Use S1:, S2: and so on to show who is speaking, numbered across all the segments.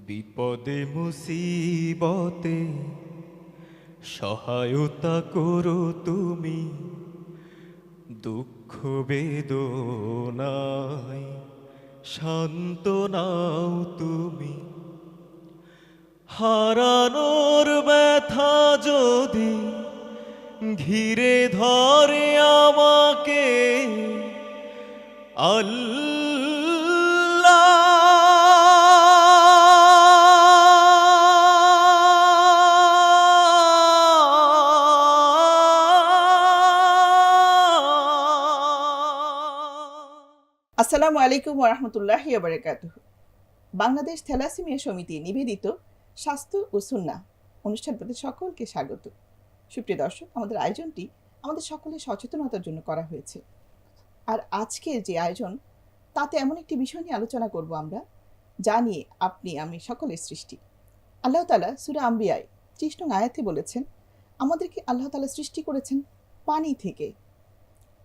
S1: বিপদে মুসিবতে সহায়তা করো তুমি, দুঃখ বেদনায় শান্ত নাও তুমি। হারানোর ব্যথা যদি ঘিরে ধরে আমাকে,
S2: আসসালামু আলাইকুম ওয়া রাহমাতুল্লাহি ওয়া বারাকাতুহু। বাংলাদেশ থ্যালাসেমিয়া সমিতি নিবেদিত স্বাস্থ্য ও সুন্নাহ অনুষ্ঠান প্রতি সকলকে স্বাগত। সুপ্রিয় দর্শক, আমাদের আয়োজনটি আমাদের সকলের সচেতনতার জন্য করা হয়েছে। আর আজকের যে আয়োজন, তাতে এমন একটি বিষয় নিয়ে আলোচনা করব আমরা, যা নিয়ে আপনি আমি সকলের সৃষ্টি। আল্লাহ তাআলা সূরা আম্বিয়ায় ৩০ নং আয়াতে বলেছেন, আমাদেরকে আল্লাহ তাআলা সৃষ্টি করেছেন পানি থেকে।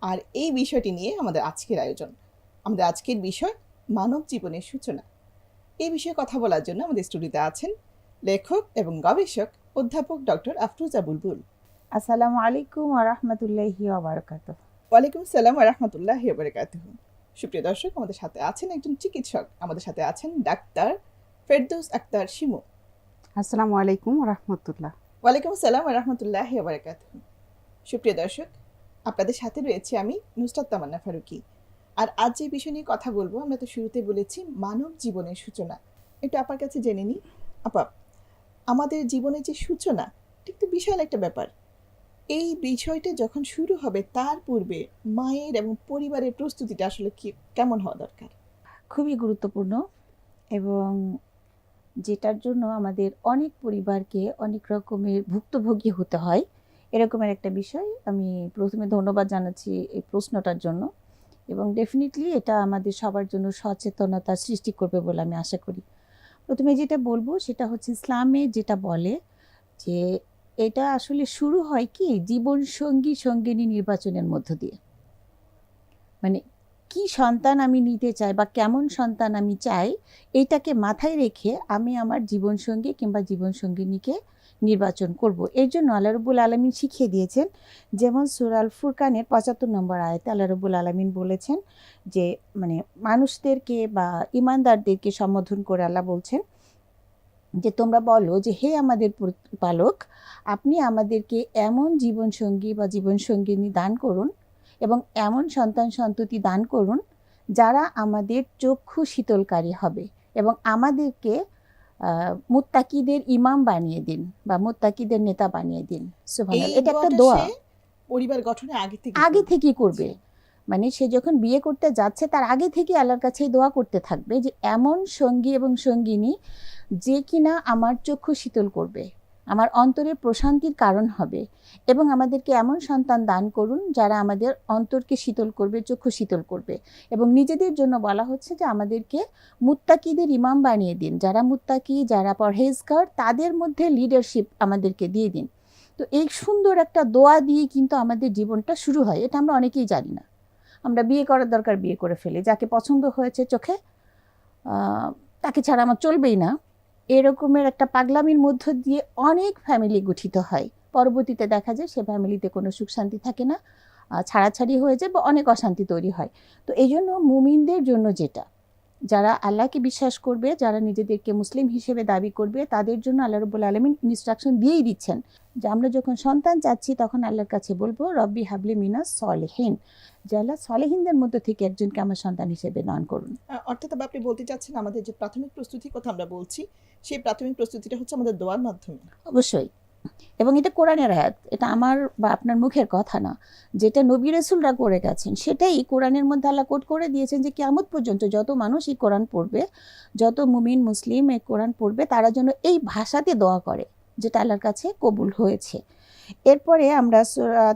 S2: আর এই বিষয়টি নিয়ে আমাদের আজকের আয়োজন। আমাদের আজকের বিষয় মানব জীবনের সূচনা। এই বিষয়ে কথা বলার জন্য আমাদের স্টুডিওতে আছেন লেখক এবং গবেষক অধ্যাপক ডক্টর আফরোজা বুলবুল।
S3: আসসালামু আলাইকুম ওয়া রাহমাতুল্লাহি ওয়া বারাকাতুহু।
S2: ওয়ালাইকুম আসসালাম ওয়া রাহমাতুল্লাহি ওয়া বারাকাতুহু। সুপ্রিয় দর্শক, আমাদের সাথে আছেন একজন চিকিৎসক, আমাদের সাথে আছেন ডাক্তার ফেরদৌস আক্তার শিমু।
S4: আসসালামু আলাইকুম ওয়া রাহমাতুল্লাহ।
S2: ওয়ালাইকুম আসসালাম ওয়া রাহমাতুল্লাহি ওয়া বারাকাতুহু। সুপ্রিয় দর্শক, আপনাদের সাথে রয়েছে আমি নুসরাত তামান্না ফারুকী। আর আজ যে বিষয় নিয়ে কথা বলবো, আমরা তো শুরুতে বলেছি মানব জীবনের সূচনা। একটু আপার কাছে জেনে নিই। আপা, আমাদের জীবনের যে সূচনা, ঠিক তো বিশাল একটা ব্যাপার। এই বিষয়টা যখন শুরু হবে, তার পূর্বে মায়ের এবং পরিবারের প্রস্তুতিটা আসলে কেমন হওয়া দরকার?
S3: খুবই গুরুত্বপূর্ণ, এবং যেটার জন্য আমাদের অনেক পরিবারকে অনেক রকমের ভুক্তভোগী হতে হয়, এরকমের একটা বিষয়। আমি প্রথমে ধন্যবাদ জানাচ্ছি এই প্রশ্নটার জন্য, এবং ডেফিনেটলি এটা আমাদের সবার জন্য সচেতনতা সৃষ্টি করবে বলে আমি আশা করি। প্রথমে যেটা বলবো সেটা হচ্ছে, ইসলামে যেটা বলে যে এটা আসলে শুরু হয় কি জীবন সঙ্গিনী নির্বাচনের মধ্য দিয়ে। মানে কি সন্তান আমি নিতে চাই বা কেমন সন্তান আমি চাই, এইটাকে মাথায় রেখে আমি আমার জীবনসঙ্গী কিংবা জীবনসঙ্গিনীকে নির্বাচন করব। এর জন্য আল্লাহ রাব্বুল আলামিন শিখিয়ে দিয়েছেন। যেমন সূরা আল ফুরকানের ৭৫ নম্বর আয়াতে আল্লাহ রাব্বুল আলামিন বলেছেন যে মানুষদেরকে বা ইমানদারদেরকে সম্বোধন করে আল্লাহ বলছেন যে তোমরা বলো যে হে আমাদের প্রতিপালক, আপনি আমাদেরকে এমন জীবনসঙ্গী বা জীবনসঙ্গিনী দান করুন এবং এমন সন্তান সন্ততি দান করুন যারা আমাদের চক্ষু শীতলকারী হবে, এবং আমাদেরকে মুত্তাকিদের ইমাম বানিয়ে দিন বা মুত্তাকিদের নেতা বানিয়ে দিন। সুবহানাল্লাহ, এটা একটা দোয়া।
S2: পরিবার গঠনে
S3: আগে থেকেই করবে। মানে সে যখন বিয়ে করতে যাচ্ছে তার আগে থেকে আল্লাহর কাছে দোয়া করতে থাকবে যে এমন সঙ্গী এবং সঙ্গিনী যে কিনা আমার চক্ষু শীতল করবে, আমার অন্তরের প্রশান্তির কারণ হবে, এবং আমাদেরকে এমন সন্তান দান করুন যারা আমাদের অন্তরকে শীতল করবে, চক্ষু শীতল করবে। এবং নিজেদের জন্য বলা হচ্ছে যে আমাদেরকে মুত্তাকিদের ইমাম বানিয়ে দিন, যারা মুত্তাকি, যারা পরহেজগার, তাদের মধ্যে লিডারশিপ আমাদেরকে দিয়ে দিন। তো এই সুন্দর একটা দোয়া দিয়ে কিন্তু আমাদের জীবনটা শুরু হয়। এটা আমরা অনেকেই জানি না। আমরা বিয়ে করার দরকার বিয়ে করে ফেলি, যাকে পছন্দ হয়েছে চোখে তাকে ছাড়া আমার চলবেই না, এরকমের একটা পাগলামির মধ্য দিয়ে অনেক ফ্যামিলি গঠিত হয়। পরবর্তীতে দেখা যায় সে ফ্যামিলিতে কোনো সুখ শান্তি থাকে না, ছাড়াছাড়ি হয়ে যায় বা অনেক অশান্তি তৈরি হয়। তো এই জন্য মুমিনদের জন্য যেটা, যারা আল্লাহকে বিশ্বাস করবে, যারা নিজেদেরকে মুসলিম হিসেবে দাবি করবে, তাদের জন্য আল্লাহ রাব্বুল আলামিন ইনস্ট্রাকশন দিয়েই দিচ্ছেন যে আমরা যখন সন্তান চাচ্ছি তখন আল্লাহর কাছে বলবো রব্বি হাবলি মিনাস সলিহিন, যে আল্লাহ সলিহিনদের মধ্যে থেকে একজনকে আমার সন্তান হিসেবে দান করুন।
S2: অর্থাৎ আপনি বলতে চাচ্ছেন আমাদের যে প্রাথমিক প্রস্তুতির কথা আমরা বলছি, সেই প্রাথমিক প্রস্তুতিটা হচ্ছে আমাদের দোয়ার মাধ্যমে।
S3: অবশ্যই, এবং এটা কোরআনের আয়াত, এটা আমার বা আপনার মুখের কথা না। যেটা নবী রাসূলরা করে গেছেন সেটাই কোরআনের মধ্যে আল্লাহ কোট করে দিয়েছেন যে কিয়ামত পর্যন্ত যত মানুষ এই কোরআন পড়বে, যত মুমিন মুসলিম এই কোরআন পড়বে, তারা যেন এই ভাষাতে দোয়া করে, যেটা আল্লাহর কাছে কবুল হয়েছে। এরপরে আমরা সূরা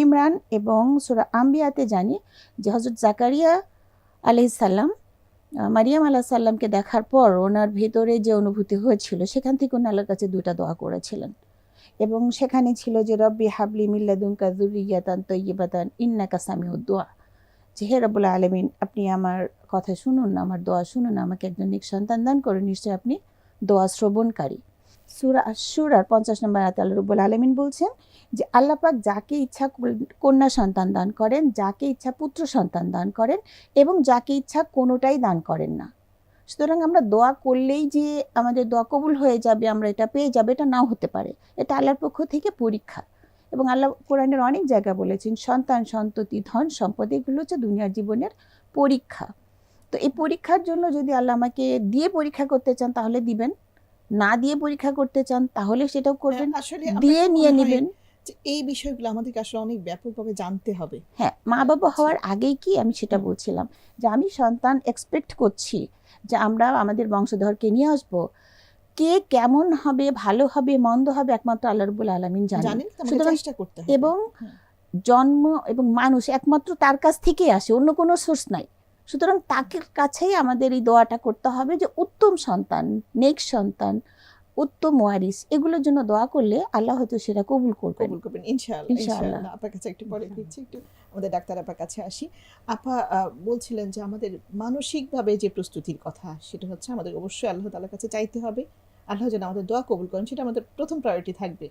S3: ইমরান এবং সূরা আম্বিয়াতে জানি যে হযরত জাকারিয়া আলাইহিস সালাম মারিয়াম আলাইহিস সালামকে দেখার পর ওনার ভেতরে যে অনুভূতি হয়েছিল, সেখান থেকে উনি আল্লাহর কাছে 2টা দোয়া করেছিলেন, এবং সেখানে ছিল যে রব্বি হাবলি মিন লাদুনকা যুররিয়াতান তাইয়্যিবাতান ইন্নাকা সামিউদ দুআ, যে হে রব্বুল আলামিন, আপনি আমার কথা শুনুন না, আমার দোয়া শুনুন, আমাকে একজন নেক সন্তান দান করুন, নিশ্চয়ই আপনি দোয়া শ্রবণকারী। সূরা আশ-শূরার 50 নম্বর আয়াতে আল্লাহ রাব্বুল আলামিন বলছেন যে আল্লাহ পাক যাকে ইচ্ছা কন্যা সন্তান দান করেন, যাকে ইচ্ছা পুত্র সন্তান দান করেন এবং যাকে ইচ্ছা কোনোটাই দান করেন না। সুতরাং আমরা দোয়া করলেই যে আমাদের দোয়া কবুল হয়ে যাবে, আমরা এটা পেয়ে যাবে, এটা নাও হতে পারে। এটা আল্লাহর পক্ষ থেকে পরীক্ষা। এবং আল্লাহ কোরআনের অনেক জায়গা বলেছেন সন্তান, সন্ততি, ধন, সম্পদ এগুলো হচ্ছে দুনিয়ার জীবনের পরীক্ষা। তো এই পরীক্ষার জন্য যদি আল্লাহ আমাকে দিয়ে পরীক্ষা করতে চান তাহলে দিবেন, না দিয়ে পরীক্ষা করতে চান তাহলে সেটাও করবেন,
S2: আসলে আমার
S3: দিয়ে
S2: কাছে
S3: নিয়ে
S2: মনে হয়
S3: নেবেন।
S2: যে এই বিষয়গুলো আমাদেরকে আসলে অনেক ব্যাপকভাবে জানতে হবে।
S3: হ্যাঁ, মা বাবা
S2: আচ্ছা।
S3: হওয়ার আগেই কি আমি সেটা
S2: হুম।
S3: বলছিলাম যে আমি সন্তান এক্সপেক্ট করছি যে আমরা আমাদের বংশধরকে নিয়ে আসব, কে কেমন হবে, ভালো হবে, মন্দ হবে একমাত্র আল্লাহ রাব্বুল আলামিন জানেন।
S2: জানেন তো, আমাদের
S3: সুতরাং
S2: চেষ্টা করতে হবে।
S3: এবং
S2: হুম।
S3: জন্ম এবং মানুষ একমাত্র তার কাছ থেকেই আসে, অন্য কোনো সোর্স নাই। সুতরাং তাকে কাছেই আমাদের এই দোয়াটা করতে হবে যে উত্তম সন্তান, নেক সন্তান, উত্তম ওয়ারিস, এগুলোর জন্য দোয়া করলে আল্লাহ হয়তো সেটা কবুল করবেন
S2: কবুল করবেন ইনশাআল্লাহ।
S3: ইনশাআল্লাহ।
S2: ইনশাআল্লাহ আপনার কাছে একটু পরে ফিরছি, একটু আমাদের ডাক্তার আপার কাছে আসি। আপা বলছিলেন যে আমাদের মানসিকভাবে যে প্রস্তুতির কথা, সেটা হচ্ছে আমাদের অবশ্যই আল্লাহ তাআলার কাছে চাইতে হবে। আল্লাহ যেন আমাদের দোয়া কবুল করেন, সেটা আমাদের প্রথম প্রায়োরিটি থাকবে।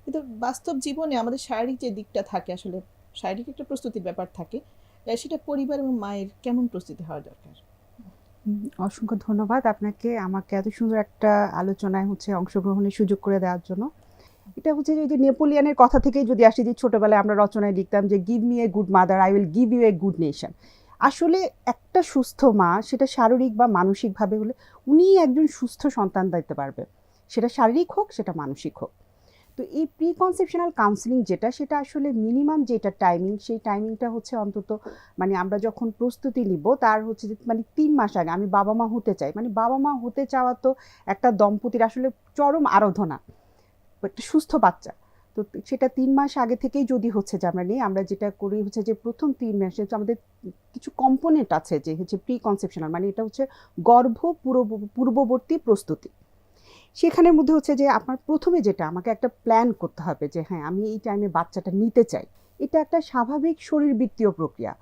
S2: কিন্তু বাস্তব জীবনে আমাদের শারীরিক যে দিকটা থাকে, আসলে শারীরিক একটা প্রস্তুতির ব্যাপার থাকে, সেটা পরিবার এবং মায়ের কেমন প্রস্তুতি হওয়া দরকার?
S4: অসংখ্য ধন্যবাদ আপনাকে আমাকে এত সুন্দর একটা আলোচনায় অংশগ্রহণের সুযোগ করে দেওয়ার জন্য। এটা হচ্ছে যে নেপোলিয়নের কথা থেকেই যদি আসি, যে ছোটবেলায় আমরা রচনায় লিখতাম যে give me a good mother, I will give you a good nation. আসলে একটা সুস্থ মা, সেটা শারীরিক বা মানসিকভাবে হলে উনি একজন সুস্থ সন্তান দিতে পারবে, সেটা শারীরিক হোক, সেটা মানসিক হোক। তো এই প্রি কনসেপশনাল কাউন্সিলিং সেটা আসলে মিনিমাম যেটা টাইমিং, সেই টাইমিংটা হচ্ছে অন্তত আমরা যখন প্রস্তুতি নিব তার হচ্ছে যে 3 মাস আগে আমি বাবা মা হতে চাই, বাবা মা হতে চাওয়া তো একটা দম্পতির আসলে চরম আরাধনা, একটা সুস্থ বাচ্চা। তো সেটা 3 মাস আগে থেকেই যদি হচ্ছে যে আমরা নিই, আমরা যেটা করি হচ্ছে যে প্রথম 3 মাসে আমাদের কিছু কম্পোনেন্ট আছে যে হচ্ছে প্রি কনসেপশনাল, এটা হচ্ছে গর্ভ পূর্ববর্তী প্রস্তুতি। সেখানের মধ্যে হচ্ছে যে আপনার প্রথমে যেটা আমাকে একটা প্ল্যান করতে হবে যে হ্যাঁ, আমি এই টাইমে বাচ্চাটা নিতে চাই। এটা একটা স্বাভাবিক শরীরবৃত্তীয় প্রক্রিয়া।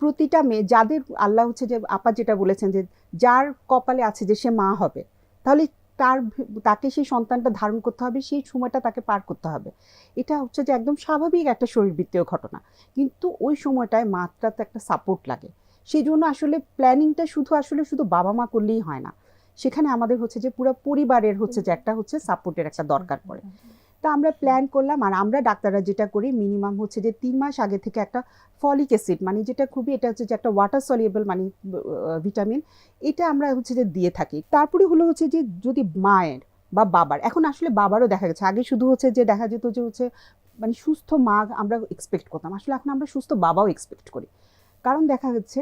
S4: প্রতিটা মেয়ে, যাদের আল্লাহ হচ্ছে যে আপা যেটা বলেছেন যে যার কপালে আছে যে সে মা হবে, তাহলে তাকে সেই সন্তানটা ধারণ করতে হবে, সেই সময়টা তাকে পার করতে হবে। এটা হচ্ছে যে একদম স্বাভাবিক একটা শরীরবৃত্তীয় ঘটনা। কিন্তু ওই সময়টায় মাত্রাতে একটা সাপোর্ট লাগে। সেই জন্য আসলে প্ল্যানিংটা শুধু বাবা মা করলেই হয় না, সেখানে আমাদের হচ্ছে যে পুরো পরিবারের হচ্ছে যে একটা হচ্ছে সাপোর্টের একটা দরকার পড়ে। তা আমরা প্ল্যান করলাম, আর আমরা ডাক্তাররা যেটা করি মিনিমাম হচ্ছে যে 3 মাস আগে থেকে একটা ফলিক অ্যাসিড, যেটা খুবই, এটা হচ্ছে যে একটা ওয়াটার সলিউবল ভিটামিন, এটা আমরা হচ্ছে যে দিয়ে থাকি। তারপরে হচ্ছে যে যদি মায়ের বা বাবার, এখন আসলে বাবারও দেখা গেছে, আগে শুধু হচ্ছে যে দেখা যেত যে হচ্ছে সুস্থ মা আমরা এক্সপেক্ট করতাম, আসলে এখন আমরা সুস্থ বাবাও এক্সপেক্ট করি। কারণ দেখা যাচ্ছে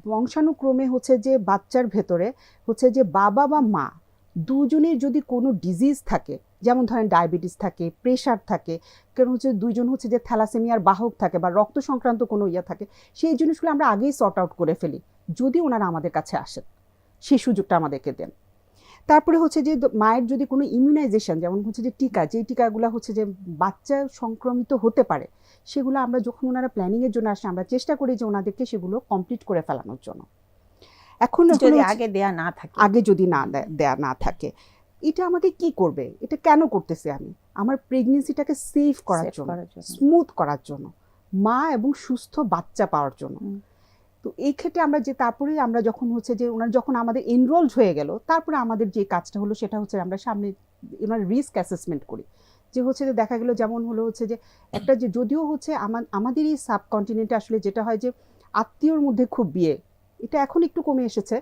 S4: বংশানুক্রমে হচ্ছে যে বাচ্চার ভেতরে হচ্ছে যে বাবা বা মা দুজনের যদি কোনো ডিজিজ থাকে, যেমন ধরেন ডায়াবেটিস থাকে, প্রেশার থাকে, কারণ হচ্ছে দুইজন হচ্ছে যে থ্যালাসেমিয়ার বাহক থাকে বা রক্ত সংক্রান্ত কোনো থাকে, সেই জিনিসগুলো আমরা আগেই সর্ট আউট করে ফেলি যদি ওনারা আমাদের কাছে আসেন, সেই সুযোগটা আমাদেরকে দেন। তারপরে হচ্ছে যে মায়ের যদি কোনো ইমিউনাইজেশন, যেমন হচ্ছে যে টিকা, যেই টিকাগুলো হচ্ছে যে বাচ্চা সংক্রমিত হতে পারে, সেগুলো আমরা যখন ওনারা প্ল্যানিংয়ের জন্য আসে, আমরা চেষ্টা করি যে ওনাদেরকে সেগুলো কমপ্লিট করে ফেলানোর জন্য। এখন
S3: যদি আগে দেয়া না থাকে,
S4: আগে যদি না দেয়া না থাকে, এটা আমাকে কি করবে, এটা কেন করতেছি আমি? আমার প্রেগনেন্সিটাকে সেফ করার জন্য, স্মুথ করার জন্য, মা এবং সুস্থ বাচ্চা পাওয়ার জন্য। তো এই ক্ষেত্রে তারপরে আমরা যখন হচ্ছে যে ওনার যখন আমাদের এনরোলড হয়ে গেল, তারপরে আমাদের যে কাজটা হলো সেটা হচ্ছে আমরা সামনে ওনার রিস্ক অ্যাসেসমেন্ট করি। যে হচ্ছে যে দেখা গেল যেমন হচ্ছে যে একটা, যে যদিও হচ্ছে আমাদের এই সাবকন্টিনেন্টে আসলে যেটা হয় যে আত্মীয়র মধ্যে খুব বিয়ে, এটা এখন একটু কমে এসেছে।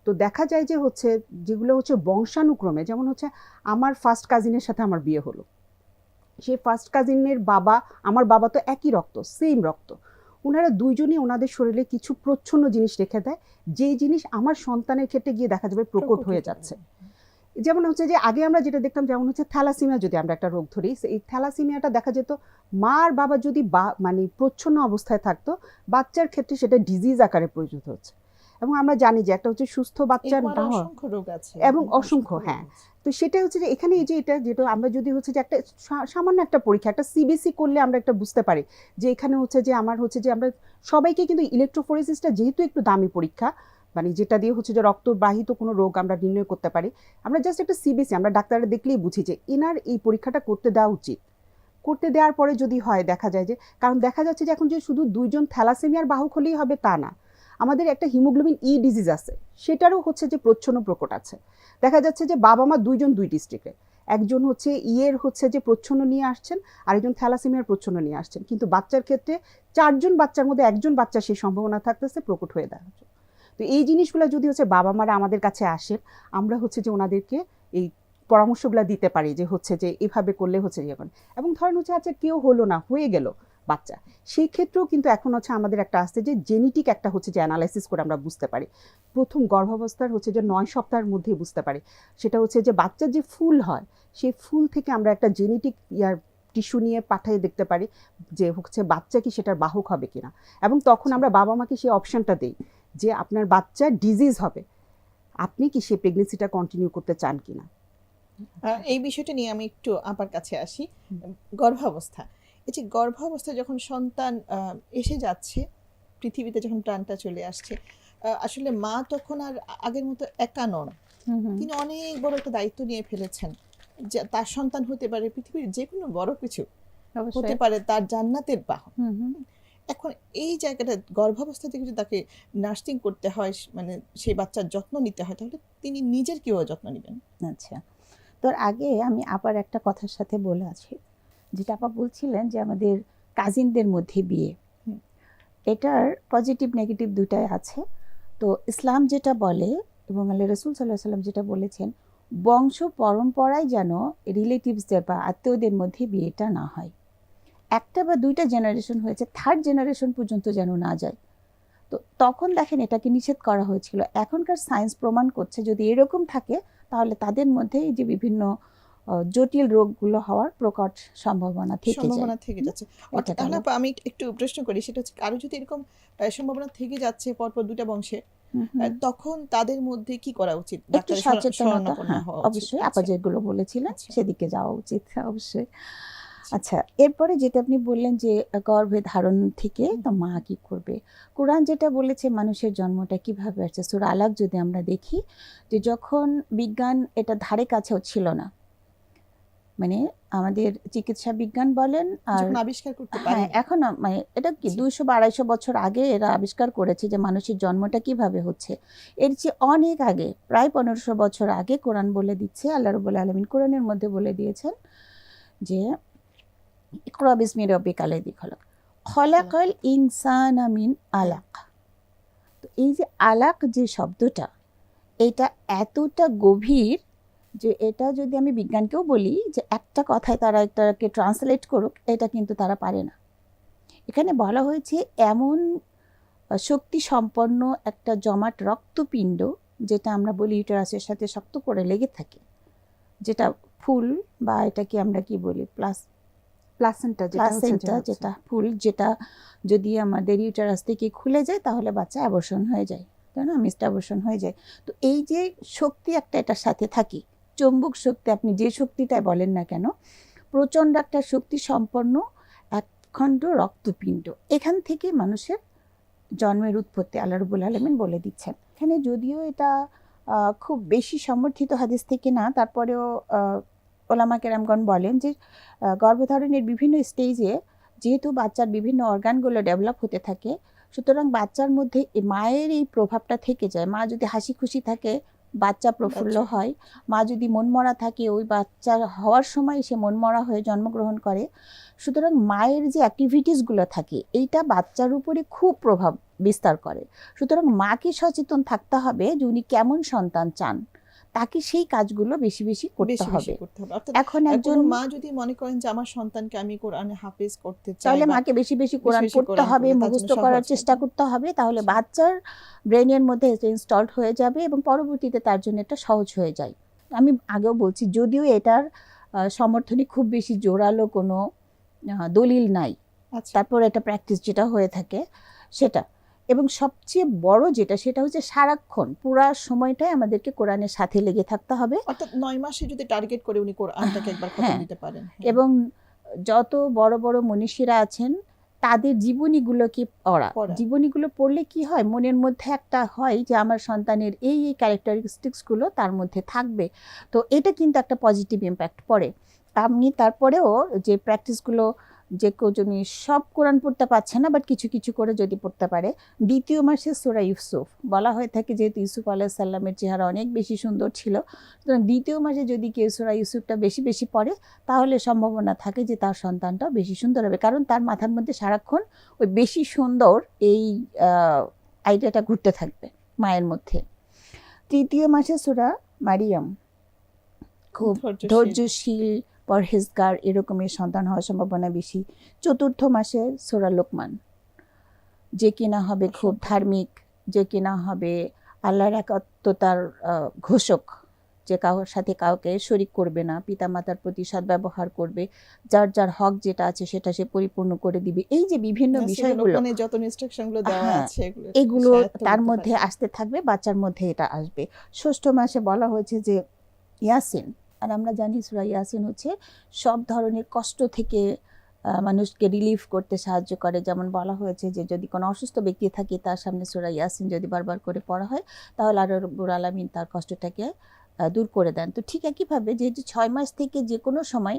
S4: তো দেখা যায় যে হচ্ছে যেগুলো হচ্ছে বংশানুক্রমে, যেমন হচ্ছে আমার ফার্স্ট কাজিনের সাথে আমার বিয়ে হলো, সেই ফার্স্ট কাজিনের বাবা, আমার বাবা তো একই রক্ত, সেম রক্ত, ওনারা দুইজনই ওনাদের শরীরে কিছু প্রচ্ছন্ন জিনিস রেখে দেয়, যে জিনিস আমার সন্তানের ক্ষেত্রে গিয়ে দেখা যাবে প্রকট হয়ে যাচ্ছে। যেমন হচ্ছে যে আগে আমরা যেটা দেখতাম, যেমন হচ্ছে থ্যালাসেমিয়া, যদি আমরা একটা রোগ ধরি, এই থ্যালাসেমিয়াটা দেখা যেত মা আর বাবা যদি প্রচ্ছন্ন অবস্থায় থাকতো, বাচ্চার ক্ষেত্রে সেটা ডিজিজ আকারে পরিণত হচ্ছে। এবং আমরা জানি যে একটা হচ্ছে সুস্থ বাচ্চার
S2: এরপর
S4: বাবা
S2: অসংখ্য রোগ আছে
S4: এবং অসংখ্য,
S2: রোগ
S4: হ্যাঁ।
S2: আছে।
S4: তো সেটা হচ্ছে যে এখানে এই যে এটা যেটা আমরা যদি হচ্ছে যে একটা সামান্য একটা পরীক্ষা, একটা সিবিসি করলে আমরা একটা বুঝতে পারি যে এখানে হচ্ছে যে আমার হচ্ছে যে আমরা সবাইকে কিন্তু ইলেকট্রোফোরেসিসটা যেহেতু একটু দামি পরীক্ষা, মানে যেটা দিয়ে হচ্ছে যে রক্তবাহিত কোনো রোগ আমরা নির্ণয় করতে পারি, আমরা জাস্ট একটা সিবিসি আমরা ডাক্তাররা দেখলেই বুঝি যে এনার এই পরীক্ষাটা করতে দেওয়া উচিত। করতে দেওয়ার পরে যদি হয় দেখা যায় যে, কারণ দেখা যাচ্ছে যে এখন যে শুধু 2জন থ্যালাসেমিয়ার বাহক হলেই হবে তা না, আমাদের একটা হিমোগ্লোবিন ই ডিজিজ আছে, সেটারও হচ্ছে যে প্রচ্ছন্ন প্রকট আছে। দেখা যাচ্ছে যে বাবা মা 2জন 2 ডিস্ট্রিক্টে, একজন হচ্ছে ইয়ের হচ্ছে যে প্রচ্ছন্ন নিয়ে আসছেন, আরেকজন থ্যালাসেমিয়ার প্রচ্ছন্ন নিয়ে আসছেন, কিন্তু বাচ্চার ক্ষেত্রে 4জন বাচ্চার মধ্যে একজন বাচ্চা সেই সম্ভাবনা থাকতেছে প্রকট হয়ে দেওয়া। তো এই জিনিসগুলো যদি হচ্ছে বাবা মারা আমাদের কাছে আসেন, আমরা হচ্ছে যে ওনাদেরকে এই পরামর্শগুলো দিতে পারি যে হচ্ছে যে এভাবে করলে হচ্ছে যে, এবং ধরেন হচ্ছে আচ্ছা কেউ হলো না, হয়ে গেল বাচ্চা, সেই ক্ষেত্রেও কিন্তু এখন হচ্ছে আমাদের একটা আসছে যে জেনেটিক একটা হচ্ছে যে অ্যানালাইসিস করে আমরা বুঝতে পারি, প্রথম গর্ভাবস্থার হচ্ছে যে 9 সপ্তাহের মধ্যেই বুঝতে পারি, সেটা হচ্ছে যে বাচ্চার যে ফুল হয় সেই ফুল থেকে আমরা একটা জেনেটিক টিস্যু নিয়ে পাঠিয়ে দেখতে পারি যে হচ্ছে বাচ্চা কি সেটার বাহক হবে কিনা, এবং তখন আমরা বাবা মাকে সেই অপশনটা দিই যে আপনার বাচ্চা ডিজিজ হবে, আপনি কি সেই প্রেগনেন্সিটা কন্টিনিউ করতে চান কিনা।
S2: এই বিষয়টা নিয়ে আমি একটু আপার কাছে আসি। গর্ভাবস্থা, এই যে গর্ভাবস্থা যখন সন্তান এসে যাচ্ছে পৃথিবীতে, যখন প্রাণটা চলে আসছে, আসলে মা তখন আর আগের মতো একা নন, তিনি অনেক বড় একটা দায়িত্ব নিয়ে ফেলেছেন, যে তার সন্তান হতে পারে পৃথিবীর যে কোনো বড় কিছু, হতে পারে তার জান্নাতের বাহক। এখন এই জায়গাটা গর্ভাবস্থা থেকে যদি তাকে নার্সিং করতে হয়, মানে সেই বাচ্চার যত্ন নিতে হয়, তাহলে তিনি নিজের কিভাবে যত্ন নেবেন?
S3: আচ্ছা, তোর আগে আমি আবার একটা কথার সাথে বলে আছি, যেটা আপা বলছিলেন যে আমাদের কাজিনদের মধ্যে বিয়ে, এটার পজিটিভ নেগেটিভ দুটাই আছে। তো ইসলাম যেটা বলে এবং আল্লাহ রসুল সাল্লাল্লাহু আলাইহি ওয়াসাল্লাম যেটা বলেছেন, বংশ পরম্পরায় যেন রিলেটিভসদের বা আত্মীয়দের মধ্যে বিয়েটা না হয়, একটা বা দুইটা জেনারেশন হয়েছে, থার্ড জেনারেশন পর্যন্ত যেন না যায়। তো তখন দেখেন এটাকে নিষেধ করা হয়েছিল। এখনকার সায়েন্স প্রমাণ করছে যদি এরকম থাকে তাহলে তাদের মধ্যে এই যে বিভিন্ন জটিল রোগগুলো হওয়ার প্রকট সম্ভাবনা
S2: থেকে যাচ্ছে। অর্থাৎ তাহলে আমি একটু প্রশ্ন করি, সেটা হচ্ছে কারো যদি এরকম সম্ভাবনা থেকে যাচ্ছে পরপর দুটা বংশে, তখন তাদের মধ্যে কি করা উচিত?
S3: একটু সচেতনতা, অবশ্যই আপা যেগুলো বলেছিলেন সেদিকে যাওয়া উচিত অবশ্যই। আচ্ছা, এরপরে যেটা আপনি বললেন যে গর্ভে ধারণ থেকে তো মা কি করবে, কোরআন যেটা বলেছে মানুষের জন্মটা কিভাবে আসছে, সূরা আলাক যদি আমরা দেখি যে যখন বিজ্ঞান এটা ধারে কাছেও ছিল না, মানে আমাদের চিকিৎসা বিজ্ঞান বলেন আর
S2: আবিষ্কার করতে পারে,
S3: এখন মানে এটা কি 200 বা 250 বছর আগে এরা আবিষ্কার করেছে যে মানুষের জন্মটা কিভাবে হচ্ছে। এর চেয়ে অনেক আগে, প্রায় 1500 বছর আগে কোরআন বলে দিচ্ছে, আল্লাহ রাব্বুল আলামিন কোরআনের মধ্যে বলে দিয়েছেন যে ইকরা বিসমি রাব্বিকা আল্লাযী খলাক, খলাকাল ইনসানা মিন আলাক। তো এই যে আলাক যে শব্দটা, এটা এতটা গভীর যে এটা যদি আমি বিজ্ঞানকেও বলি যে একটা কথায় তারা এটাকে ট্রান্সলেট করুক, এটা কিন্তু তারা পারে না। এখানে বলা হয়েছে এমন শক্তি সম্পন্ন একটা জমাট রক্তপিণ্ড, যেটা আমরা বলি ইউটেরাসের সাথে শক্ত করে লেগে থাকে, যেটা ফুল বা এটাকে আমরা কি বলি প্লাসেন্টা, যেটা ফুল, যেটা যদি আমাদের ইউটেরাস থেকে খুলে যায় তাহলে বাচ্চা অ্যাবর্শন হয়ে যায়, তাই না, মিসড অ্যাবর্শন হয়ে যায়। তো এই যে শক্তি একটা এটার সাথে থাকে, চৌম্বক শক্তি আপনি যে শক্তিটাই বলেন না কেন, প্রচণ্ড একটা শক্তি সম্পন্ন একখণ্ড রক্তপিণ্ড, এখান থেকে মানুষের জন্মের উৎপত্তি আল্লাহ রাব্বুল আলামিন বলে দিচ্ছেন। এখানে যদিও এটা খুব বেশি সমর্থিত হাদিস থেকে না, তারপরেও ওলামা কেরামগণ বলেন যে গর্ভধারণের বিভিন্ন স্টেজে যেহেতু বাচ্চার বিভিন্ন অর্গানগুলো ডেভেলপ হতে থাকে, সুতরাং বাচ্চার মধ্যে মায়ের এই প্রভাবটা থেকে যায়। মা যদি হাসি খুশি থাকে বাচ্চা প্রফুল্ল হয়, মা যদি মনমরা থাকে ওই বাচ্চা হওয়ার সময় সে মনমরা হয়ে জন্মগ্রহণ করে। সুতরাং মায়ের যে অ্যাক্টিভিটিসগুলো থাকে এইটা বাচ্চার উপরে খুব প্রভাব বিস্তার করে। সুতরাং মাকে সচেতন থাকতে হবে যে উনি কেমন সন্তান চান, তাকে সেই কাজগুলো বেশি বেশি করতে হবে।
S2: এখন একজন মা যদি মনে করেন যে আমার সন্তানকে আমি কোরআনে হাফেজ করতে চাই,
S3: তাহলে মাকে বেশি বেশি কোরআন পড়তে হবে, মুখস্থ করার চেষ্টা করতে হবে, তাহলে বাচ্চার ব্রেনের মধ্যে ইনস্টলড হয়ে যাবে এবং পরবর্তীতে তার জন্য এটা সহজ হয়ে যায়। আমি আগেও বলছি, যদিও এটার সমর্থনে খুব বেশি জোরালো কোনো দলিল নাই, তারপর এটা প্র্যাকটিস যেটা হয়ে থাকে সেটা। এবং সবচেয়ে বড় যেটা সেটা হচ্ছে সারাক্ষণ পুরা সময়টাই আমাদেরকে কোরআনের সাথে লেগে থাকতে হবে।
S2: অর্থাৎ 9 মাসে যদি টার্গেট করে উনি কোরআনটাকে একবার খতম
S3: হ্যাঁ,
S2: দিতে পারেন।
S3: এবং যত বড় বড় মনীষীরা আছেন তাদের জীবনীগুলো কি পড়া,
S2: পড়া।
S3: জীবনীগুলো পড়লে কি হয়, মনের মধ্যে একটা হয় যে আমার সন্তানের এই এই ক্যারেক্টারিস্টিক্সগুলো তার মধ্যে থাকবে। তো এটা কিন্তু একটা পজিটিভ ইম্প্যাক্ট পড়ে। আপনি তারপরেও যে প্র্যাকটিসগুলো, যে কেউ যদি সব কোরআন পড়তে পারছে না বাট কিছু কিছু করে যদি পড়তে পারে, দ্বিতীয় মাসে সূরা ইউসুফ বলা হয়ে থাকে, যেহেতু ইউসুফ আলাইহিস সালামের চেহারা অনেক বেশি সুন্দর ছিল, সুতরাং দ্বিতীয় মাসে যদি কেউ সূরা ইউসুফটা বেশি বেশি পড়ে তাহলে সম্ভাবনা থাকে যে তার সন্তানটাও বেশি সুন্দর হবে, কারণ তার মাথার মধ্যে সারাক্ষণ ওই বেশি সুন্দর এই আইডিয়াটা ঘুরতে থাকবে মায়ের মধ্যে। তৃতীয় মাসে সূরা মারিয়াম, খুব ধৈর্যশীল পরহেজগার এরকমের সন্তান হওয়ার সম্ভাবনা বেশি। চতুর্থ মাসে সূরা লোকমান, যে কিনা হবে খুব ধার্মিক, যে কিনা হবে আল্লাহর একাত্মতার ঘোষক, যে কারোর সাথে কাউকে শরিক করবে না, পিতামাতার প্রতি সদ্ব্যবহার করবে, যার যার হক যেটা আছে সেটা সে পরিপূর্ণ করে দিবে। এই যে বিভিন্ন বিষয়গুলো,
S2: যত ইনস্ট্রাকশনগুলো দেওয়া আছে
S3: এগুলো তার মধ্যে আসতে থাকবে, বাচ্চার মধ্যে এটা আসবে। ষষ্ঠ মাসে বলা হয়েছে যে ইয়াসিন, আর আমরা জানি সূরা ইয়াসিন হচ্ছে সব ধরনের কষ্ট থেকে মানুষকে রিলিফ করতে সাহায্য করে। যেমন বলা হয়েছে যে যদি কোনো অসুস্থ ব্যক্তি থাকে তার সামনে সূরা ইয়াসিন যদি বারবার করে পড়া হয় তাহলে আল্লাহ রাব্বুল আলামিন তার কষ্টটাকে দূর করে দেন। তো ঠিক একইভাবে যেহেতু 6 মাস থেকে যে কোনো সময়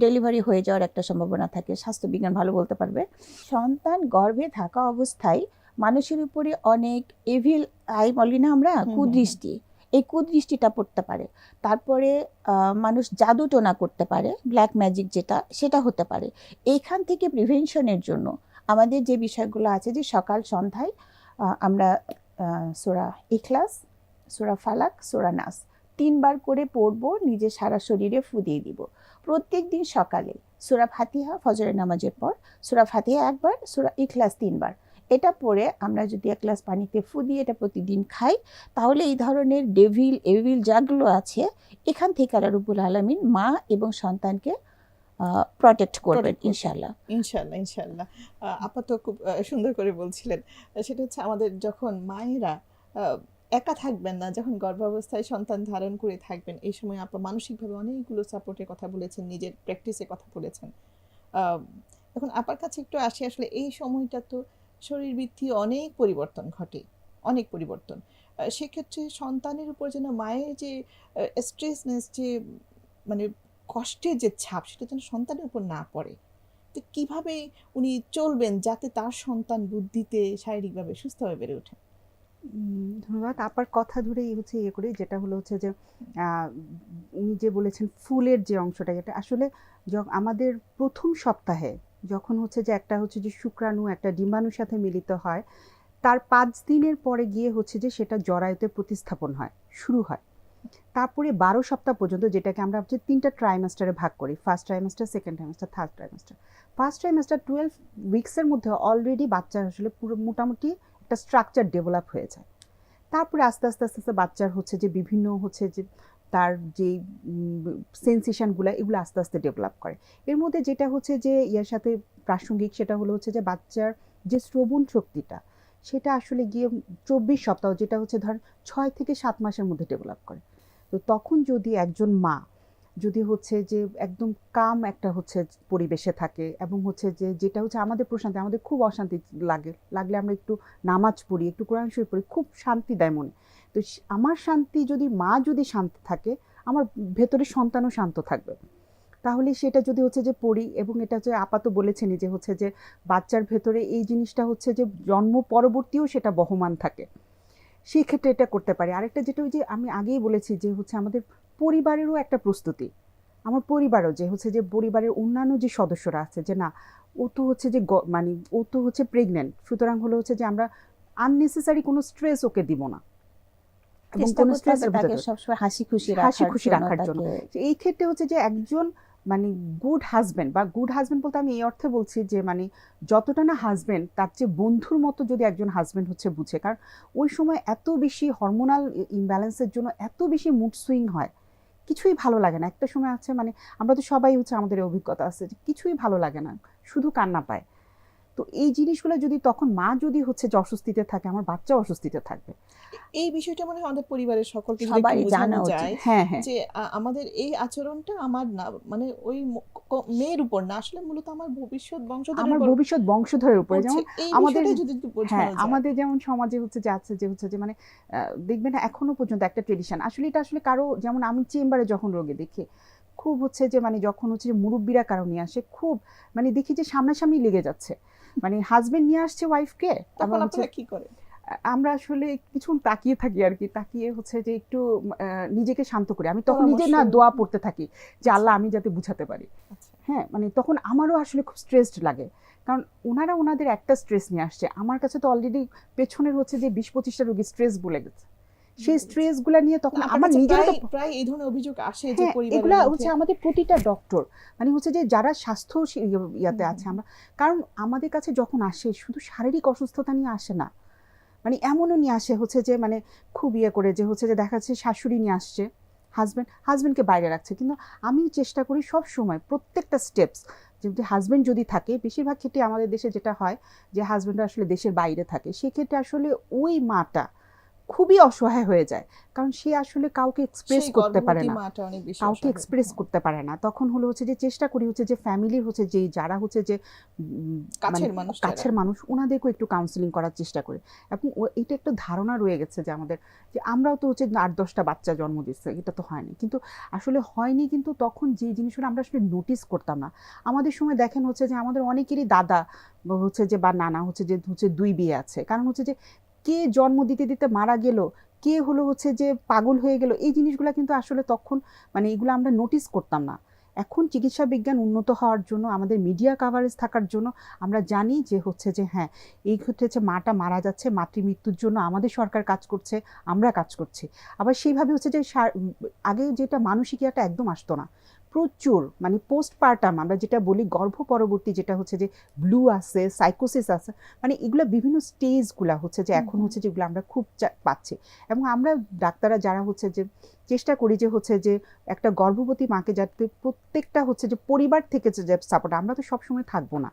S3: ডেলিভারি হয়ে যাওয়ার একটা সম্ভাবনা থাকে, স্বাস্থ্যবিজ্ঞান ভালো বলতে পারবে, সন্তান গর্ভে থাকা অবস্থায় মানুষের উপরে অনেক এভিল আই বলি না আমরা, কুদৃষ্টি, এই কুদৃষ্টিটা পড়তে পারে। তারপরে মানুষ জাদু টোনা করতে পারে, ব্ল্যাক ম্যাজিক যেটা, সেটা হতে পারে। এইখান থেকে প্রিভেনশনের জন্য আমাদের যে বিষয়গুলো আছে, যে সকাল সন্ধ্যায় আমরা সূরা ইখলাস, সূরা ফালাক, সূরা নাস 3 বার করে পড়বো, নিজে সারা শরীরে ফু দিয়ে দিব। প্রত্যেক দিন সকালে সূরা ফাতিহা, ফজরের নামাজের পর সূরা ফাতিহা একবার, সূরা ইখলাস 3 বার, এটা পড়ে আমরা যদি 1 গ্লাস পানিতে ফু দিয়ে এটা প্রতিদিন খাই তাহলে এই ধরনের ডেভিল এভিল যাগুলো আছে এখান থেকে আল্লাহ রাব্বুল আলামিন মা এবং সন্তানকে প্রটেক্ট করবেন ইনশাআল্লাহ।
S2: ইনশাআল্লাহ ইনশাআল্লাহ। আপা তো খুব সুন্দর করে বলছিলেন, সেটা হচ্ছে আমাদের যখন মায়েরা একা থাকবেন না, যখন গর্ভাবস্থায় সন্তান ধারণ করে থাকবেন, এই সময় আপা মানসিকভাবে অনেকগুলো সাপোর্টের কথা বলেছেন, নিজের প্র্যাকটিসের কথা বলেছেন। এখন আপার কাছে একটু আসি, আসলে এই সময়টা তো শরীরবৃদ্ধি অনেক পরিবর্তন ঘটে, অনেক পরিবর্তন। সেক্ষেত্রে সন্তানের উপর যেন মায়ের যে স্ট্রেসনেস, যে মানে কষ্টের যে ছাপ, সেটা যেন সন্তানের উপর না পড়ে। তো কিভাবে উনি চলবেন যাতে তার সন্তান বুদ্ধিতে শারীরিকভাবে সুস্থভাবে বেড়ে ওঠে?
S4: ধন্যবাদ। আপার কথা ধরেই হচ্ছে ইয়ে করি, যেটা হলো হচ্ছে যে উনি যে বলেছেন ফুলের যে অংশটা, এটা আসলে আমাদের প্রথম সপ্তাহে যখন হচ্ছে যে একটা হচ্ছে যে শুক্রাণু একটা ডিম্বাণুর সাথে মিলিত হয়, তার 5 দিনের পরে গিয়ে হচ্ছে যে সেটা জরায়ুতে প্রতিস্থাপন হয়, শুরু হয়। তারপরে 12 সপ্তাহ পর্যন্ত, যেটাকে আমরা হচ্ছে 3টা ট্রাইমাস্টারে ভাগ করি, first trimester, second trimester, third trimester. First trimester 12 উইকসের মধ্যে অলরেডি বাচ্চা আসলে পুরো মোটামুটি একটা স্ট্রাকচার ডেভেলপ হয়ে যায়। তারপরে আস্তে আস্তে আস্তে আস্তে বাচ্চার হচ্ছে যে বিভিন্ন হচ্ছে যে তার যে সেন্সেশনগুলো, এগুলো আস্তে আস্তে ডেভেলপ করে। এর মধ্যে যেটা হচ্ছে যে ইয়ার সাথে প্রাসঙ্গিক, সেটা হলো হচ্ছে যে বাচ্চার যে শ্রবণ শক্তিটা, সেটা আসলে গিয়ে 24 সপ্তাহ, যেটা হচ্ছে ধর 6 থেকে 7 মাসের মধ্যে ডেভেলপ করে। তো তখন যদি একজন মা যদি হচ্ছে যে একদম কাম একটা হচ্ছে পরিবেশে থাকে, এবং হচ্ছে যে যেটা হচ্ছে আমাদের প্রশান্তি, আমাদের খুব অশান্তি লাগলে আমরা একটু নামাজ পড়ি, একটু কোরআন শরীফ পড়ি, খুব শান্তি দেয় মনে। তো আমার শান্তি যদি, মা যদি শান্ত থাকে, আমার ভেতরে সন্তানও শান্ত থাকবে। তাহলে সেটা যদি হচ্ছে যে পড়ি, এবং এটা হচ্ছে আপাত বলেছেনই যে হচ্ছে যে বাচ্চার ভেতরে এই জিনিসটা হচ্ছে যে জন্ম পরবর্তীও সেটা বহমান থাকে, সেই ক্ষেত্রে এটা করতে পারি। আরেকটা যেটা ওই যে আমি আগেই বলেছি যে হচ্ছে আমাদের পরিবারেরও একটা প্রস্তুতি, আমার পরিবারও যে হচ্ছে যে পরিবারের অন্যান্য যে সদস্যরা আছে, যে না ও তো হচ্ছে যে মানে ও তো হচ্ছে প্রেগনেন্ট, সুতরাং হলো হচ্ছে যে আমরা আননেসেসারি কোনো স্ট্রেস ওকে দিব না, এবং কোনো স্ট্রেস
S3: সবসময় হাসি খুশি
S4: রাখার জন্য। এই ক্ষেত্রে হচ্ছে যে একজন মানে গুড হাজবেন্ড, বা গুড হাজবেন্ড বলতে আমি এই অর্থে বলছি যে মানে যতটা না হাজবেন্ড, তার চেয়ে বন্ধুর মতো যদি একজন হাজবেন্ড হচ্ছে বুঝে, কারণ ওই সময় এত বেশি হরমোনাল ইমব্যালেন্সের জন্য এত বেশি মুড সুইং হয়, কিছুই ভালো লাগে না। একটা সময় আছে মানে আমরা তো সবাই হচ্ছে আমাদের অভিজ্ঞতা আছে যে কিছুই ভালো লাগে না, শুধু কান্না পায়। তো এই জিনিসগুলো যদি তখন মা যদি হচ্ছে যে অস্বস্তিতে থাকে, আমার বাচ্চা অস্বস্তিতে থাকবে।
S2: এই বিষয়টা মনে হয় আমাদের পরিবারের সকলকে যদি একটু
S3: সবারই জানা
S2: বোঝানো
S3: উচিত।
S2: যায়
S4: হ্যাঁ, হ্যাঁ।
S2: যে আমাদের এই আচরণটা আমার না, মানে ওই মেয়ের উপর না, আসলে মূলত আমার ভবিষ্যৎ বংশধরের
S4: আমার
S2: উপর
S4: ভবিষ্যৎ বংশধরের উপরে,
S2: পড়ছে।
S4: যেমন
S2: এই
S4: আমাদের,
S2: বিষয়টা যদি একটু
S4: হ্যাঁ,
S2: বোঝানো যায়।
S4: আমাদের যেমন সমাজে হচ্ছে যে আছে যে হচ্ছে যে মানে দেখবেন না এখনো পর্যন্ত একটা ট্রেডিশন, আসলে এটা আসলে কারো, যেমন আমি চেম্বারে যখন রোগী দেখি, খুব হচ্ছে যে মানে যখন হচ্ছে যে মুরব্বীরা কারো নিয়ে আসে, খুব মানে দেখি যে সামনাসামনি লেগে যাচ্ছে, মানে হাজবেন্ড নিয়ে আসছে ওয়াইফকে,
S2: তখন আপনারা কি করেন?
S4: আমরা আসলে কিছু তাকিয়ে থাকি আর কি, তাকিয়ে হচ্ছে যে একটু নিজেকে শান্ত করি। আমি তখন নিজে না
S2: পরামর্শ।
S4: দোয়া পড়তে থাকি যে আল্লাহ আমি যাতে বুঝাতে পারি।
S2: আচ্ছা।
S4: হ্যাঁ, মানে তখন আমারও আসলে খুব স্ট্রেসড লাগে, কারণ ওনারা ওনাদের একটা স্ট্রেস নিয়ে আসছে, আমার কাছে তো অলরেডি পেছনের হচ্ছে যে 20-25টা রোগী স্ট্রেস বলে গেছে, সেই স্ট্রেসগুলা নিয়ে তখন
S2: আপনার
S4: আমার
S2: কাছে
S4: নিজেরও তো,
S2: প্রায় এই ধরনের অভিযোগ আসে যে
S4: হ্যাঁ,
S2: পরিবারের
S4: এগুলা
S2: মধ্যে?
S4: হচ্ছে আমাদের প্রতিটা ডক্টর, মানে হচ্ছে যে যারা স্বাস্থ্য ইয়াতে আছে আমরা, কারণ আমাদের কাছে যখন আসে শুধু শারীরিক অসুস্থতা নিয়ে আসে না, মানে এমনও নিয়ে আসে হচ্ছে যে মানে খুব ইয়ে করে যে হচ্ছে যে দেখা যাচ্ছে শাশুড়ি নিয়ে আসছে, হাজবেন্ডকে বাইরে রাখছে, কিন্তু আমি চেষ্টা করি সব সময় প্রত্যেকটা স্টেপস, যে হাজবেন্ড যদি থাকে, বেশিরভাগ ক্ষেত্রে আমাদের দেশে যেটা হয় যে হাজবেন্ড আসলে দেশের বাইরে থাকে, সেক্ষেত্রে আসলে ওই মাটা খুবই অসহায় হয়ে যায়, কারণ সে আসলে কাউকে এক্সপ্রেস
S2: সেই
S4: করতে পারে
S2: গর্ভবতী
S4: না,
S2: মাটা অনেক বেশি
S4: কাউকে
S2: অসহায়।
S4: এক্সপ্রেস করতে পারে না। তখন হলো হচ্ছে যে চেষ্টা করি হচ্ছে যে ফ্যামিলির হচ্ছে যে যারা হচ্ছে যে মানে
S2: কাছের মানুষ যারা।
S4: কাছের মানুষ, ওনাদেরকেও একটু কাউন্সিলিং করার চেষ্টা করি। এবং এটা একটা ধারণা রয়ে গেছে যে আমাদের, যে আমরাও তো হচ্ছে 8-10টা বাচ্চা জন্ম দিচ্ছে, এটা তো হয়নি, কিন্তু আসলে হয়নি, কিন্তু তখন যে জিনিসগুলো আমরা আসলে নোটিস করতাম না। আমাদের সময় দেখেন হচ্ছে যে আমাদের অনেকেরই দাদা হচ্ছে যে বা নানা হচ্ছে যে হচ্ছে 2 বিয়ে আছে, কারণ হচ্ছে যে কে জন্ম দিতে দিতে মারা গেল, কে হলো হচ্ছে যে পাগল হয়ে গেল, এই জিনিসগুলো কিন্তু আসলে তখন মানে এগুলো আমরা নোটিস করতাম না। এখন চিকিৎসা বিজ্ঞান উন্নত হওয়ার জন্য, আমাদের মিডিয়া কাভারেজ থাকার জন্য আমরা জানি যে হচ্ছে যে হ্যাঁ, এই ক্ষেত্রে হচ্ছে মাটা মারা যাচ্ছে, মাতৃমৃত্যুর জন্য আমাদের সরকার কাজ করছে, আমরা কাজ করছি। আবার সেইভাবে হচ্ছে যে আগে যেটা মানসিক একটা একদম আসতো না, প্রচুর মানে পোস্টপার্টাম আমরা যেটা বলি, গর্ভ পরবর্তী যেটা হচ্ছে যে ব্লু আছে, সাইকোসিস আছে, মানে এগুলো বিভিন্ন স্টেজগুলা হচ্ছে যে এখন হচ্ছে যেগুলো আমরা খুব পাচ্ছি। এবং আমরা ডাক্তাররা যারা হচ্ছে যে চেষ্টা করি যে হচ্ছে যে একটা গর্ভবতী মাকে যাতে প্রত্যেকটা হচ্ছে যে পরিবার থেকে যে সাপোর্ট, আমরা তো সবসময় থাকবো না,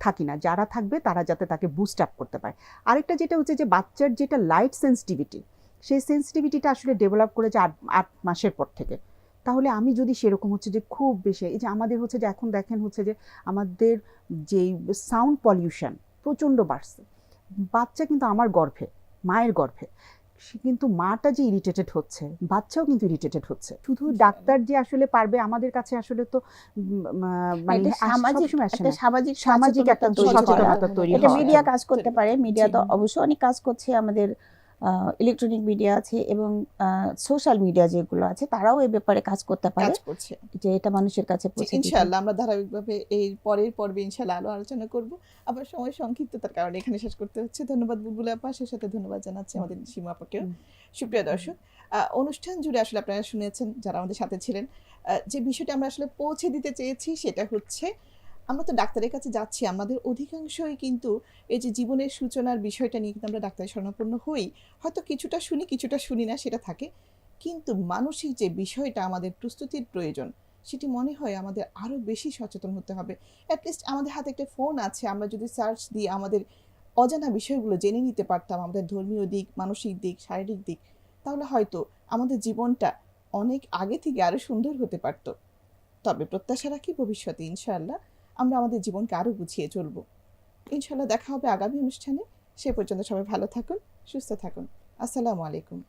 S4: থাকি না, যারা থাকবে তারা যাতে তাকে বুস্ট আপ করতে পারে। আরেকটা যেটা হচ্ছে যে বাচ্চার যেটা লাইট সেন্সিটিভিটি, সেই সেন্সিটিভিটিটা আসলে ডেভেলপ করেছে 8 মাসের পর থেকে। তাহলে আমি যদি সেরকম হচ্ছে যে খুব বেশি, এই যে আমাদের হচ্ছে যে এখন দেখেন হচ্ছে যে আমাদের যেই সাউন্ড পলিউশন প্রচণ্ড বাড়ছে, বাচ্চা কিন্তু আমার গর্ভে, মায়ের গর্ভে, সে কিন্তু মাটা যে ইরিটেটেড হচ্ছে, বাচ্চাও কিন্তু ইরিটেটেড হচ্ছে। শুধু ডাক্তার যে আসলে পারবে, আমাদের কাছে আসলে তো মানে
S3: এটা সামাজিক
S4: সবসময় আসে
S3: একটা
S4: না।
S3: সামাজিক
S4: সামাজিক একটা
S3: তৈরি করা।
S4: সচেতনতা তৈরি
S3: এটা
S4: হওয়া।
S3: মিডিয়া কাজ করতে পারে, মিডিয়া তো
S2: জি।
S3: অবশ্যই অনেক কাজ করছে, আমাদের ইলেকট্রনিক মিডিয়া আছে এবং সোশ্যাল মিডিয়া যেগুলো আছে তারাও এই ব্যাপারে কাজ করতে পারে,
S2: কাজ করছে।
S3: যে এটা মানুষের কাছে পৌঁছে দিতে।
S2: ইনশাআল্লাহ আমরা ধারাবাহিকভাবে এই পরের পর্বে ইনশাআল্লাহ আরো আলোচনা করব। আবার সময় সংক্ষিপ্ততার কারণে এখানে শেষ করতে হচ্ছে। ধন্যবাদ বুলবুল আপা, সেই সাথে ধন্যবাদ জানাচ্ছি আমাদের সীমা আপাকেও। সুপ্রিয় দর্শক, অনুষ্ঠান জুড়ে আসলে আপনারা শুনেছেন যারা আমাদের সাথে ছিলেন, যে বিষয়টা আমরা আসলে পৌঁছে দিতে চেয়েছি সেটা হচ্ছে, আমরা তো ডাক্তারের কাছে যাচ্ছি, আমাদের অধিকাংশই কিন্তু এই যে জীবনের সূচনার বিষয়টা নিয়ে কিন্তু আমরা ডাক্তারের শরণাপন্ন হই, হয়তো কিছুটা শুনি কিছুটা শুনি না, সেটা থাকে, কিন্তু মানসিক যে বিষয়টা আমাদের প্রস্তুতির প্রয়োজন, সেটি মনে হয় আমাদের আরও বেশি সচেতন হতে হবে। অ্যাটলিস্ট আমাদের হাতে একটা ফোন আছে, আমরা যদি সার্চ দিয়ে আমাদের অজানা বিষয়গুলো জেনে নিতে পারতাম, আমাদের ধর্মীয় দিক, মানসিক দিক, শারীরিক দিক, তাহলে হয়তো আমাদের জীবনটা অনেক আগে থেকে আরও সুন্দর হতে পারত। তবে প্রত্যাশা রাখি ভবিষ্যতে ইনশাআল্লাহ আমরা আমাদের জীবনকে আরও গুছিয়ে চলব। ইনশাআল্লাহ দেখা হবে আগামী অনুষ্ঠানে। সে পর্যন্ত সবাই ভালো থাকুন, সুস্থ থাকুন। আসসালামু আলাইকুম।